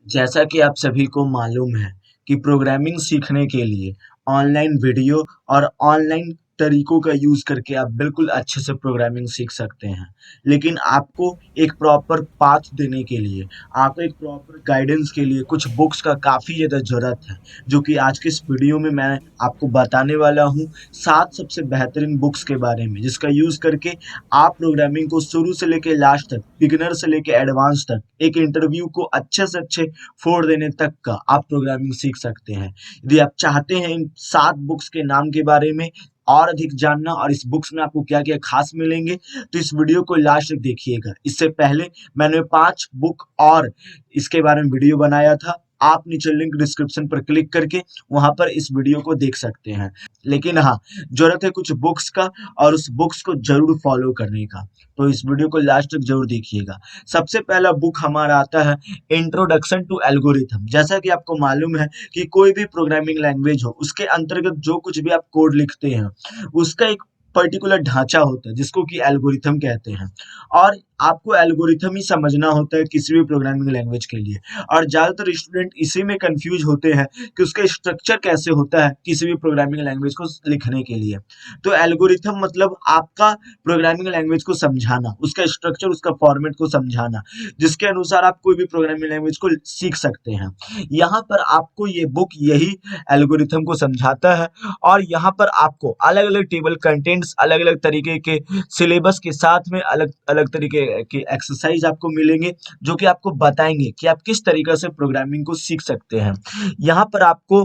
जैसा कि आप सभी को मालूम है कि प्रोग्रामिंग सीखने के लिए ऑनलाइन वीडियो और ऑनलाइन तरीकों का यूज़ करके आप बिल्कुल अच्छे से प्रोग्रामिंग सीख सकते हैं। लेकिन आपको एक प्रॉपर पाथ देने के लिए, आपको एक प्रॉपर गाइडेंस के लिए कुछ बुक्स का काफ़ी ज़्यादा ज़रूरत है, जो कि आज के इस वीडियो में मैं आपको बताने वाला हूँ 7 सबसे बेहतरीन बुक्स के बारे में, जिसका यूज़ करके आप प्रोग्रामिंग को शुरू से लेके लास्ट तक, बिगिनर से लेके एडवांस तक, एक इंटरव्यू को अच्छे से अच्छे फोड़ देने तक का आप प्रोग्रामिंग सीख सकते हैं। यदि आप चाहते हैं इन 7 बुक्स के नाम के बारे में और अधिक जानना और इस बुक्स में आपको क्या-क्या खास मिलेंगे, तो इस वीडियो को लास्ट तक देखिएगा। इससे पहले मैंने 5 बुक और इसके बारे में वीडियो बनाया था। आप नीचे लिंक डिस्क्रिप्शन पर क्लिक करके वहाँ पर इस वीडियो को देख सकते हैं। लेकिन हाँ, ज़रूरत है कुछ बुक्स का और उस बुक्स को ज़रूर फॉलो करने का। तो इस वीडियो को लास्ट तक ज़रूर देखिएगा। सबसे पहला बुक हमारा आता है इंट्रोडक्शन टू एल्गोरिथम। जैसा कि आपको मालूम है कि कोई भी प्रोग्रामिंग लैंग्वेज हो, उसके अंतर्गत जो कुछ भी आप कोड लिखते हैं, उसका एक पर्टिकुलर ढांचा होता है जिसको कि एल्गोरिथम कहते हैं। और आपको एल्गोरिथम ही समझना होता है किसी भी प्रोग्रामिंग लैंग्वेज के लिए। और ज़्यादातर स्टूडेंट इसी में कंफ्यूज होते हैं कि उसका स्ट्रक्चर कैसे होता है किसी भी प्रोग्रामिंग लैंग्वेज को लिखने के लिए। तो एल्गोरिथम मतलब आपका प्रोग्रामिंग लैंग्वेज को समझाना, उसका स्ट्रक्चर, उसका फॉर्मेट को समझाना, जिसके अनुसार आप कोई भी प्रोग्रामिंग लैंग्वेज को सीख सकते हैं। यहाँ पर आपको ये बुक यही एल्गोरिथम को समझाता है और यहाँ पर आपको अलग-अलग टेबल कंटेंट्स, अलग-अलग तरीके के सिलेबस के साथ में अलग-अलग तरीके के एक्सरसाइज आपको मिलेंगे, जो कि आपको बताएंगे कि आप किस तरीके से प्रोग्रामिंग को सीख सकते हैं। यहाँ पर आपको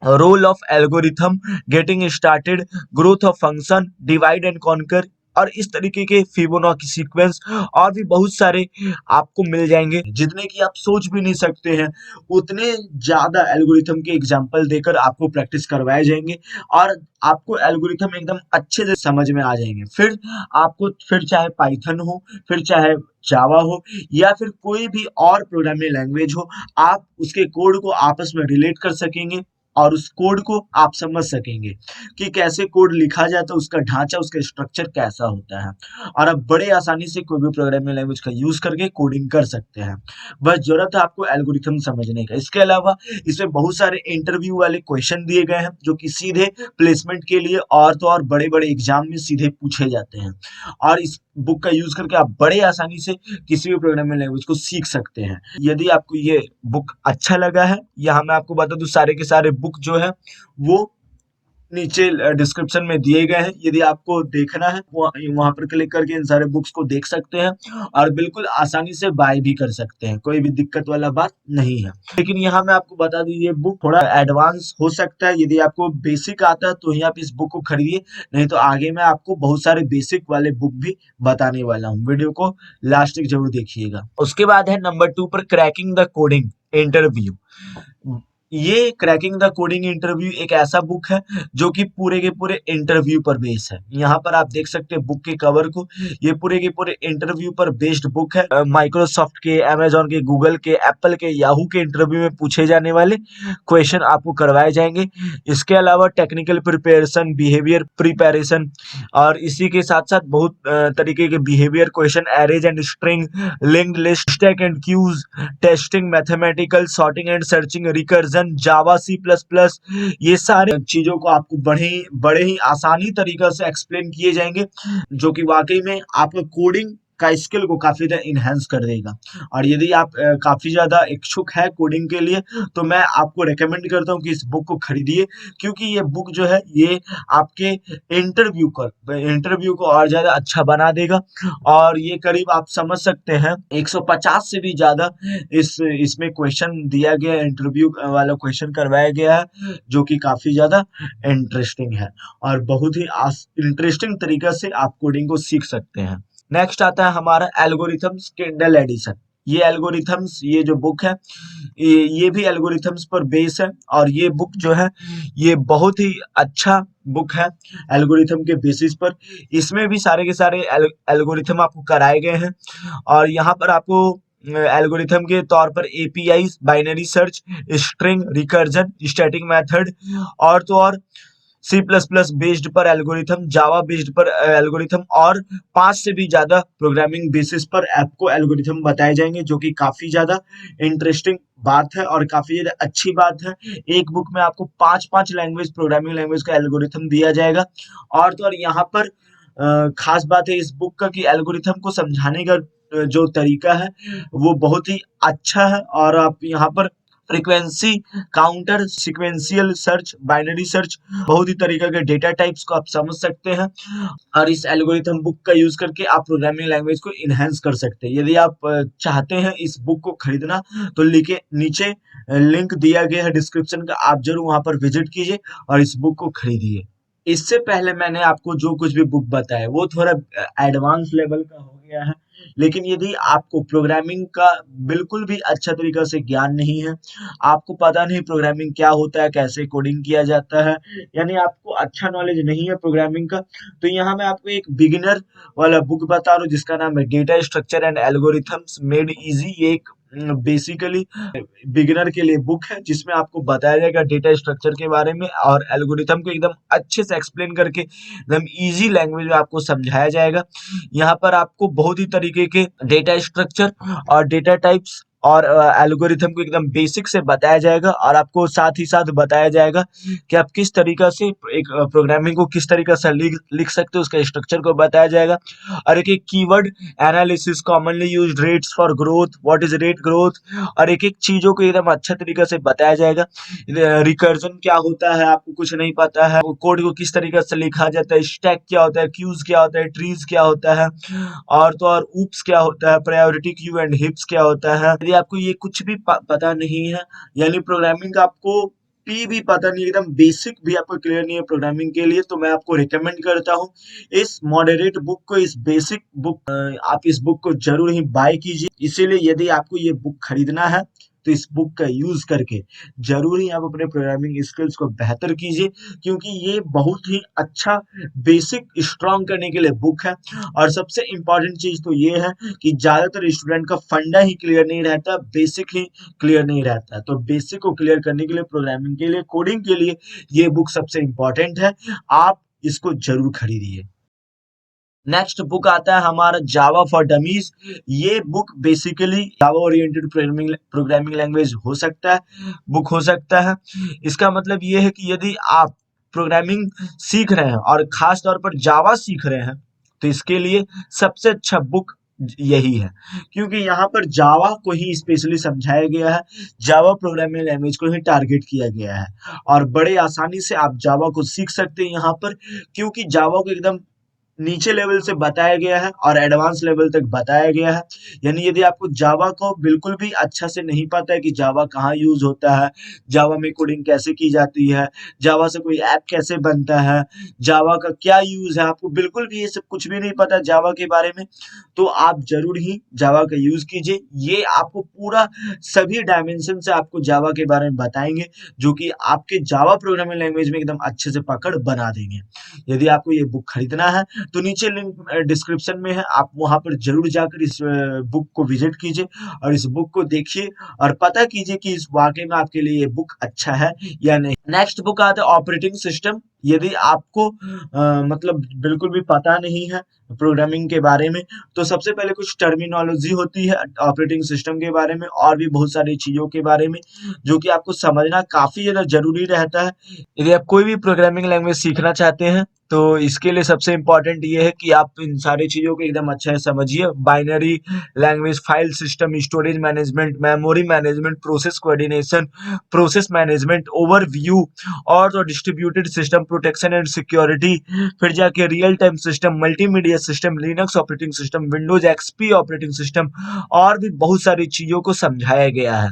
role of algorithm, getting started, growth of function, divide and conquer और इस तरीके के फिबोनाची सीक्वेंस और भी बहुत सारे आपको मिल जाएंगे, जितने की आप सोच भी नहीं सकते हैं। उतने ज्यादा एल्गोरिथम के एग्जाम्पल देकर आपको प्रैक्टिस करवाए जाएंगे और आपको एल्गोरिथम एकदम अच्छे से समझ में आ जाएंगे। फिर चाहे पाइथन हो, फिर चाहे जावा हो या फिर कोई भी और प्रोग्रामिंग लैंग्वेज हो, आप उसके कोड को आपस में रिलेट कर सकेंगे और उस कोड को आप समझ सकेंगे कि कैसे कोड लिखा जाता है, उसका ढांचा, उसका स्ट्रक्चर कैसा होता है और आप बड़े आसानी से कोई भी प्रोग्रामिंग लैंग्वेज का यूज करके कोडिंग कर सकते हैं। बस जरूरत है आपको एल्गोरिथम समझने का। इसके अलावा इसमें बहुत सारे इंटरव्यू वाले क्वेश्चन दिए गए हैं, जो कि सीधे प्लेसमेंट के लिए और तो और बड़े बड़े एग्जाम में सीधे पूछे जाते हैं। और इस बुक का यूज करके आप बड़े आसानी से किसी भी प्रोग्रामिंग लैंग्वेज को सीख सकते हैं। यदि आपको ये बुक अच्छा लगा है, यहाँ मैं आपको बता दूं सारे के सारे बुक जो है वो नीचे डिस्क्रिप्शन में दिए गए हैं। यदि आपको देखना है वहां पर क्लिक करके इन सारे बुक्स को देख सकते हैं और बिल्कुल आसानी से बाय भी कर सकते हैं, कोई भी दिक्कत वाला बात नहीं है। लेकिन यहाँ मैं आपको बता दूं ये बुक थोड़ा एडवांस हो सकता है। यदि आपको बेसिक आता है तो ही आप इस बुक को खरीदिए, नहीं तो आगे मैं आपको बहुत सारे बेसिक वाले बुक भी बताने वाला हूँ। वीडियो को लास्ट तक जरूर देखिएगा। उसके बाद है नंबर 2 पर क्रैकिंग द कोडिंग इंटरव्यू। ये क्रैकिंग द कोडिंग इंटरव्यू एक ऐसा बुक है जो कि पूरे के पूरे इंटरव्यू पर बेस है। यहाँ पर आप देख सकते हैं बुक के कवर को, ये पूरे के पूरे इंटरव्यू पर बेस्ड बुक है। माइक्रोसॉफ्ट के, अमेजॉन के, गूगल के, एप्पल के, याहू के इंटरव्यू में पूछे जाने वाले क्वेश्चन आपको करवाए जाएंगे। इसके अलावा टेक्निकल प्रिपरेशन, बिहेवियर प्रिपरेशन और इसी के साथ साथ बहुत तरीके के behaviour question, arrays and string, linked list, stack and queues, testing, mathematical, sorting and searching, recursion, Java, C plus plus, ये सारे चीजों को आपको बड़े ही आसानी तरीके से एक्सप्लेन किए जाएंगे, जो कि वाकई में आपका कोडिंग का स्किल को काफी ज्यादा इनहेंस कर देगा। और यदि आप काफी ज्यादा इच्छुक है कोडिंग के लिए, तो मैं आपको रेकमेंड करता हूँ कि इस बुक को खरीदिए, क्योंकि ये बुक जो है ये आपके इंटरव्यू को और ज्यादा अच्छा बना देगा। और ये करीब आप समझ सकते हैं 150 से भी ज्यादा इसमें क्वेश्चन दिया गया है, इंटरव्यू वाला क्वेश्चन करवाया गया है, जो कि काफी ज्यादा इंटरेस्टिंग है और बहुत ही इंटरेस्टिंग तरीके से आप कोडिंग को सीख सकते हैं। नेक्स्ट आता है हमारा एल्गोरिथम्स किंडल एडिशन। ये जो बुक है, ये भी एल्गोरिथम्स पर बेस है और ये बुक जो है ये बहुत ही अच्छा बुक है एल्गोरिथम के बेसिस पर। इसमें भी सारे के सारे एल्गोरिथम आपको कराए गए हैं और यहाँ पर आपको एल्गोरिथम के तौर पर API, binary search, string, recursion, static method और तो और सी प्लस प्लस बेस्ड पर एल्गोरिथम, जावा बेस्ड पर एल्गोरिथम और 5 से भी ज्यादा प्रोग्रामिंग बेसिस पर आपको एल्गोरिथम बताए जाएंगे, जो कि काफी ज्यादा इंटरेस्टिंग बात है और काफी ज्यादा अच्छी बात है। एक बुक में आपको 5-5 लैंग्वेज, प्रोग्रामिंग लैंग्वेज का एल्गोरिथम दिया जाएगा। और तो और यहाँ पर खास बात है इस बुक का कि एल्गोरिथम को समझाने का जो तरीका है वो बहुत ही अच्छा है। और आप यहाँ पर frequency counter, sequential search, binary search, बहुत ही तरीके के डेटा टाइप्स को आप समझ सकते हैं। और इस एल्गोरिथम बुक का यूज करके आप प्रोग्रामिंग लैंग्वेज को इनहेंस कर सकते हैं। यदि आप चाहते हैं इस बुक को खरीदना तो लिखे नीचे लिंक दिया गया है डिस्क्रिप्शन का, आप जरूर वहां पर विजिट कीजिए और इस बुक को खरीदिए। इससे पहले मैंने आपको जो कुछ भी बुक बताया वो थोड़ा एडवांस लेवल का हो गया है। लेकिन यदि आपको प्रोग्रामिंग का बिल्कुल भी अच्छा तरीका से ज्ञान नहीं है, आपको पता नहीं प्रोग्रामिंग क्या होता है, कैसे कोडिंग किया जाता है, यानी आपको अच्छा नॉलेज नहीं है प्रोग्रामिंग का, तो यहाँ मैं आपको एक बिगिनर वाला बुक बता रहा हूँ जिसका नाम है data structure and algorithms made easy. ये एक बेसिकली बिगिनर के लिए बुक है जिसमें आपको बताया जाएगा डेटा स्ट्रक्चर के बारे में और एल्गोरिथम को एकदम अच्छे से एक्सप्लेन करके एकदम इजी लैंग्वेज में आपको समझाया जाएगा। यहाँ पर आपको बहुत ही तरीके के डेटा स्ट्रक्चर और डेटा टाइप्स और एल्गोरिथम को एकदम बेसिक से बताया जाएगा और आपको साथ ही साथ बताया जाएगा कि आप किस तरीका से एक प्रोग्रामिंग को किस तरीका से लिख सकते हो, उसका स्ट्रक्चर को बताया जाएगा। और एक keyword analysis, commonly used rates for growth, what is rate growth, और एक चीजों को एकदम अच्छा तरीके से बताया जाएगा। रिकर्जन क्या होता है आपको कुछ नहीं पता है, कोड को किस तरीके से लिखा जाता है, स्टैक क्या होता है, क्यूज क्या होता है, ट्रीज क्या होता है, और तो और ऊप्स क्या होता है, प्रायोरिटी क्यू एंड हिप्स क्या होता है। यदि आपको ये कुछ भी पता नहीं है, यानी प्रोग्रामिंग का आपको भी पता नहीं, एकदम बेसिक भी आपको क्लियर नहीं है प्रोग्रामिंग के लिए, तो मैं आपको रिकमेंड करता हूँ इस मॉडरेट बुक को, इस बेसिक बुक, आप इस बुक को जरूर ही बाय कीजिए। इसीलिए यदि आपको ये बुक खरीदना है तो इस बुक का यूज करके जरूर ही आप अपने प्रोग्रामिंग स्किल्स को बेहतर कीजिए, क्योंकि ये बहुत ही अच्छा बेसिक स्ट्रॉन्ग करने के लिए बुक है। और सबसे इम्पोर्टेंट चीज तो ये है कि ज्यादातर स्टूडेंट का फंडा ही क्लियर नहीं रहता, बेसिक ही क्लियर नहीं रहता है। तो बेसिक को क्लियर करने के लिए, प्रोग्रामिंग के लिए, कोडिंग के लिए ये बुक सबसे इम्पोर्टेंट है। आप इसको जरूर खरीदिए। नेक्स्ट बुक आता है हमारा जावा फॉर डमीज। ये book basically Java oriented programming language हो सकता है, बुक हो सकता है। इसका मतलब ये है कि यदि आप प्रोग्रामिंग सीख रहे हैं और खास तौर पर जावा सीख रहे हैं तो इसके लिए सबसे अच्छा बुक यही है, क्योंकि यहाँ पर जावा को ही स्पेशली समझाया गया है, जावा प्रोग्रामिंग लैंग्वेज को ही टारगेट किया गया है और बड़े आसानी से आप जावा को सीख सकते हैं यहाँ पर, क्योंकि जावा को एकदम नीचे लेवल से बताया गया है और एडवांस लेवल तक बताया गया है। यानी यदि आपको जावा को बिल्कुल भी अच्छा से नहीं पता है कि जावा कहाँ यूज होता है, जावा में कोडिंग कैसे की जाती है, जावा से कोई ऐप कैसे बनता है, जावा का क्या यूज है, आपको बिल्कुल भी ये सब कुछ भी नहीं पता जावा के बारे में, तो आप जरूर ही जावा का यूज कीजिए। ये आपको पूरा सभी डायमेंशन से आपको जावा के बारे में बताएंगे, जो कि आपके जावा प्रोग्रामिंग लैंग्वेज में एकदम अच्छे से पकड़ बना देंगे। यदि आपको ये बुक खरीदना है तो नीचे लिंक डिस्क्रिप्शन में है, आप वहां पर जरूर जाकर इस बुक को विजिट कीजिए और इस बुक को देखिए और पता कीजिए कि इस वाकई में आपके लिए ये बुक अच्छा है या नहीं। नेक्स्ट बुक आता है ऑपरेटिंग सिस्टम। यदि आपको मतलब बिल्कुल भी पता नहीं है प्रोग्रामिंग के बारे में, तो सबसे पहले कुछ टर्मिनोलॉजी होती है ऑपरेटिंग सिस्टम के बारे में और भी बहुत सारी चीजों के बारे में, जो कि आपको समझना काफी ज्यादा जरूरी रहता है। यदि आप कोई भी प्रोग्रामिंग लैंग्वेज सीखना चाहते हैं तो इसके लिए सबसे इम्पोर्टेंट ये है कि आप इन सारी चीजों को एकदम अच्छा से समझिए। Binary language, file system, storage management, memory management, process coordination, process management, overview, और तो distributed system, protection and security, फिर जाके real time system, multimedia system, Linux operating system, Windows XP operating system, और भी बहुत सारी चीजों को समझाया गया है।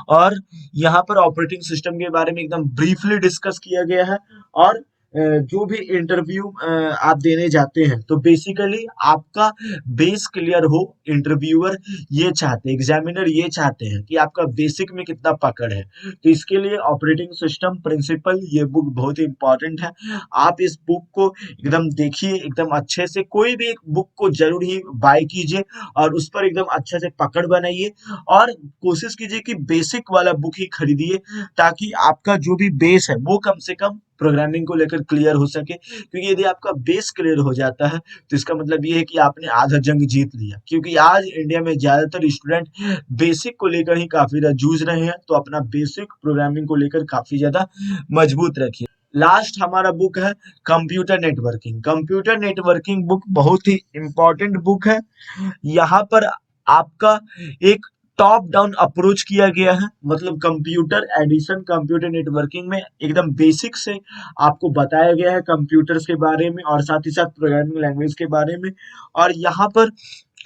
और यहाँ पर ऑपरेटिंग सिस्टम के बारे में एकदम ब्रीफली डिस्कस किया गया है। और जो भी इंटरव्यू आप देने जाते हैं तो बेसिकली आपका बेस क्लियर हो, इंटरव्यूअर ये चाहते हैं, एग्जामिनर ये चाहते हैं कि आपका बेसिक में कितना पकड़ है। तो इसके लिए ऑपरेटिंग सिस्टम प्रिंसिपल ये बुक बहुत ही इंपॉर्टेंट है। आप इस बुक को एकदम देखिए, एकदम अच्छे से कोई भी एक बुक को जरूर ही बाय कीजिए और उस पर एकदम अच्छे से पकड़ बनाइए और कोशिश कीजिए कि बेसिक वाला बुक ही खरीदिए, ताकि आपका जो भी बेस है वो कम से कम प्रोग्रामिंग को लेकर क्लियर हो सके, क्योंकि यदि आपका बेस क्लियर हो जाता है तो इसका मतलब ये है कि आपने आधा जंग जीत लिया, क्योंकि आज इंडिया में ज्यादातर स्टूडेंट बेसिक को लेकर ही काफी ज्यादा जूझ रहे हैं। तो अपना बेसिक प्रोग्रामिंग को लेकर काफी ज्यादा मजबूत रखिए। लास्ट हमारा बुक है computer networking. Computer networking book बहुत ही इंपॉर्टेंट बुक है। यहाँ पर आपका एक टॉप डाउन अप्रोच किया गया है, मतलब कंप्यूटर एडिशन कंप्यूटर नेटवर्किंग में एकदम बेसिक से आपको बताया गया है कंप्यूटर्स के बारे में और साथ ही साथ प्रोग्रामिंग लैंग्वेज के बारे में। और यहाँ पर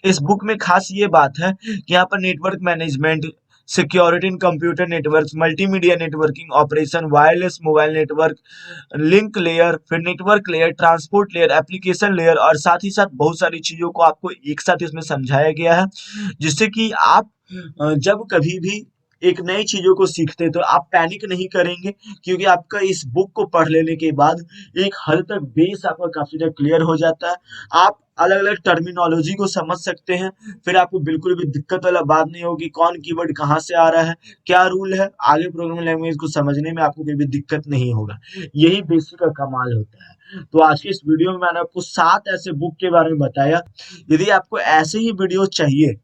इस बुक में खास ये बात है कि यहाँ पर network management, security in computer network, multimedia networking operation, wireless mobile network, link layer, फिर network layer, transport layer, application layer और साथ ही साथ बहुत सारी चीजों को आपको एक साथ इसमें समझाया गया है, जिससे कि आप जब कभी भी एक नई चीजों को सीखते तो आप पैनिक नहीं करेंगे, क्योंकि आपका इस बुक को पढ़ लेने के बाद एक हद तक बेस आपका काफी ज्यादा क्लियर हो जाता है। आप अलग अलग टर्मिनोलॉजी को समझ सकते हैं, फिर आपको बिल्कुल भी दिक्कत वाला बात नहीं होगी कौन कीवर्ड कहाँ से आ रहा है, क्या रूल है, आगे प्रोग्रामिंग लैंग्वेज को समझने में आपको कोई भी दिक्कत नहीं होगा। यही बेसिक का कमाल होता है। तो आज की इस वीडियो में मैंने आपको 7 ऐसे बुक के बारे में बताया। यदि आपको ऐसे ही वीडियो चाहिए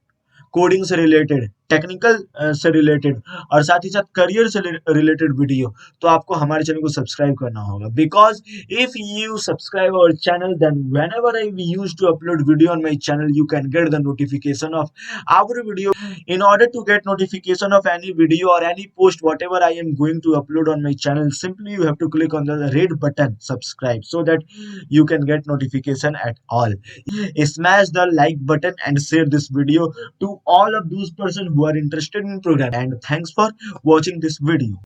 कोडिंग से रिलेटेड, टेक्निकल से रिलेटेड और साथ ही साथ करियर से रिलेटेड वीडियो, तो आपको हमारे चैनल को सब्सक्राइब करना होगा। Because if you subscribe our channel then whenever I use to upload video on my channel you can get the notification of our video. In order to get notification of any video or any post whatever I am going to upload on my channel, simply you have to click on the red button subscribe so that you can get notification at all. Smash the like button and share this video to all of those persons who are interested in programming. And thanks for watching this video.